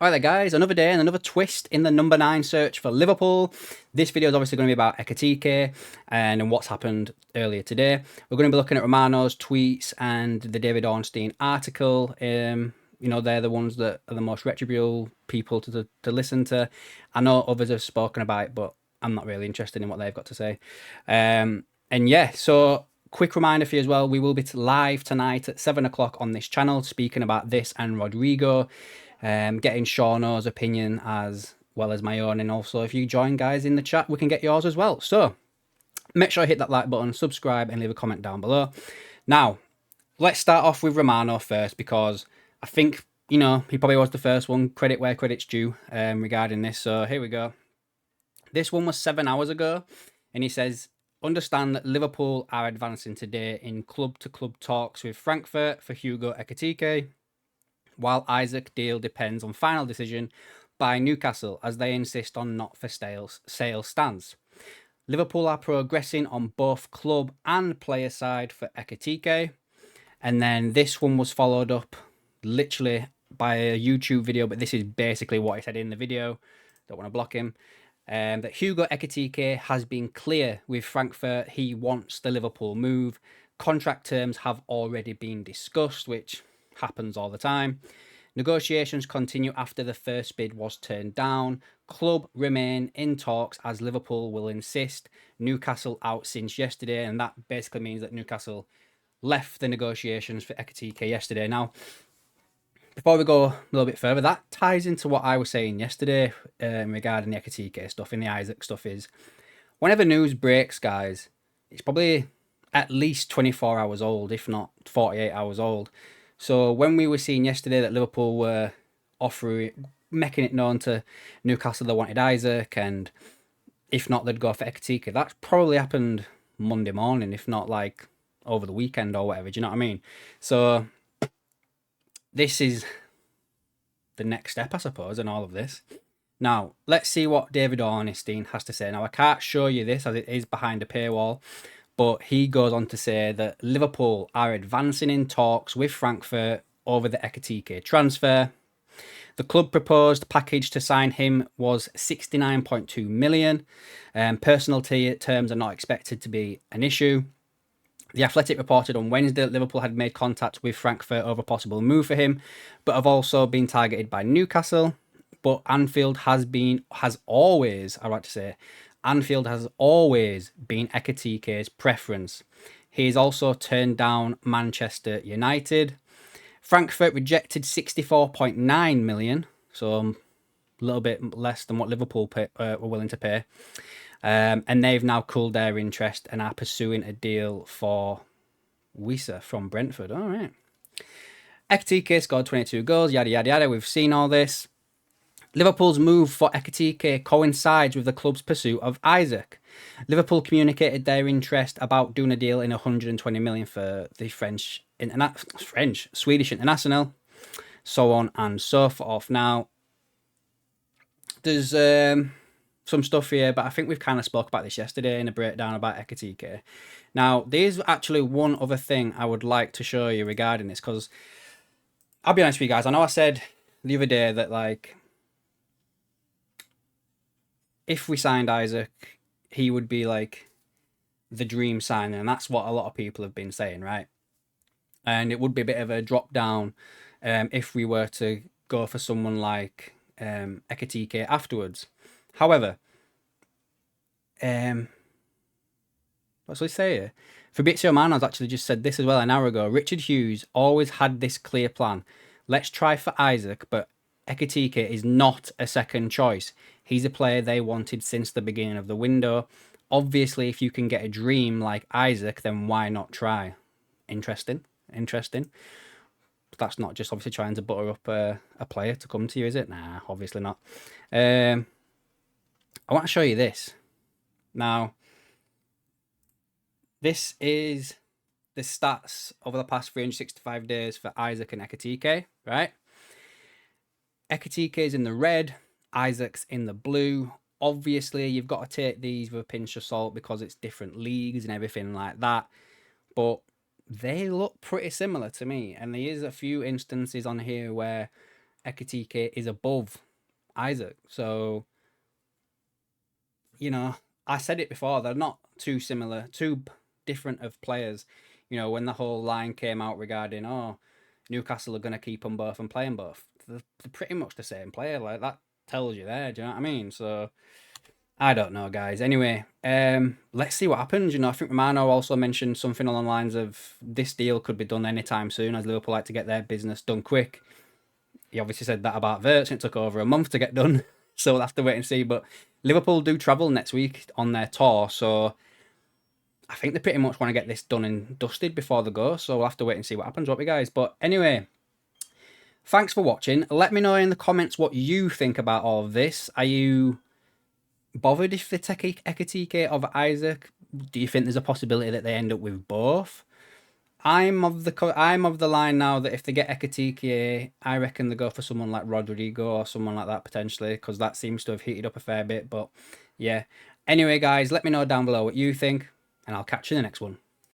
All right, there, guys. Another day and another twist in the number 9 search for Liverpool. This video is obviously going to be about Ekitike and what's happened earlier today. We're going to be looking at Romano's tweets and the David Ornstein article. You know, they're the ones that are the most reputable people to listen to. I know others have spoken about it, but I'm not really interested in what they've got to say. And yeah, so quick reminder for you as well, we will be live tonight at 7 o'clock on this channel speaking about this and Rodrigo. Getting Shauno's opinion as well as my own, and also if you join guys in the chat we can get yours as well. So make sure you hit that like button, subscribe and leave a comment down below. Now let's start off with Romano first, because I think, you know, he probably was the first one, credit where credit's due, regarding this. So here we go. This one was 7 hours ago, and he says, understand that Liverpool are advancing today in club-to-club talks with Frankfurt for Hugo Ekitike, while Isaac deal depends on final decision by Newcastle as they insist on not for sale stance. Liverpool are progressing on both club and player side for Ekitike. And then this one was followed up literally by a YouTube video, but this is basically what he said in the video. Don't want to block him. That Hugo Ekitike has been clear with Frankfurt. He wants the Liverpool move. Contract terms have already been discussed, which happens all the time. Negotiations continue after the first bid was turned down. Club remain in talks as Liverpool will insist. Newcastle out since yesterday, and that basically means that Newcastle left the negotiations for Ekitike yesterday. Now, before we go a little bit further, that ties into what I was saying yesterday regarding the Ekitike stuff and the Isaac stuff. Is whenever news breaks, guys, it's probably at least 24 hours old, if not 48 hours old. So when we were seeing yesterday that Liverpool were offering, making it known to Newcastle they wanted Isaac, and if not, they'd go for Ekitike. That's probably happened Monday morning, if not like over the weekend or whatever. Do you know what I mean? So this is the next step, I suppose, in all of this. Now, let's see what David Ornstein has to say. Now, I can't show you this as it is behind a paywall, but he goes on to say that Liverpool are advancing in talks with Frankfurt over the Ekitike transfer. The club proposed package to sign him was 69.2 million. Personal terms are not expected to be an issue. The Athletic reported on Wednesday that Liverpool had made contact with Frankfurt over a possible move for him, but have also been targeted by Newcastle. But Anfield has always been Ekitike's preference. He has also turned down Manchester United. Frankfurt rejected 64.9 million, so a little bit less than what Liverpool were willing to pay. And they've now cooled their interest and are pursuing a deal for Wissa from Brentford. All right. Ekitike scored 22 goals, yada, yada, yada. We've seen all this. Liverpool's move for Ekitike coincides with the club's pursuit of Isaac. Liverpool communicated their interest about doing a deal in 120 million for the Swedish international, so on and so forth. Now, there's some stuff here, but I think we've kind of spoke about this yesterday in a breakdown about Ekitike. Now, there's actually one other thing I would like to show you regarding this, because I'll be honest with you guys, I know I said the other day that, like, if we signed Isaac, he would be like the dream signing, and that's what a lot of people have been saying, right? And it would be a bit of a drop down if we were to go for someone like Ekitike afterwards. However, what's he say here? Fabrizio Romano's actually just said this as well an hour ago. Richard Hughes always had this clear plan. Let's try for Isaac, but Ekitike is not a second choice. He's a player they wanted since the beginning of the window. Obviously, if you can get a dream like Isaac, then why not try? Interesting. But that's not just obviously trying to butter up a player to come to you, is it? Nah, obviously not. I want to show you this. Now, this is the stats over the past 365 days for Isaac and Ekitike, right? Ekitike is in the red, Isaac's in the blue. Obviously, you've got to take these with a pinch of salt because it's different leagues and everything like that. But they look pretty similar to me. And there is a few instances on here where Ekitike is above Isaac. So, you know, I said it before, they're not too similar, too different of players. You know, when the whole line came out regarding, oh, Newcastle are going to keep them both and play them both, they're pretty much the same player. Like, that tells you there, do you know what I mean? So, I don't know, guys. Anyway, let's see what happens. You know, I think Romano also mentioned something along the lines of this deal could be done anytime soon, as Liverpool like to get their business done quick. He obviously said that about Wirtz, and it took over a month to get done. So we'll have to wait and see. But Liverpool do travel next week on their tour, so I think they pretty much want to get this done and dusted before they go. So we'll have to wait and see what happens, won't we, guys? But anyway, thanks for watching. Let me know in the comments what you think about all of this. Are you bothered if they take Ekitike over Isaac? Do you think there's a possibility that they end up with both? I'm of the line now that if they get Ekitike, I reckon they go for someone like Rodrigo or someone like that potentially, because that seems to have heated up a fair bit. But yeah. Anyway, guys, let me know down below what you think, and I'll catch you in the next one.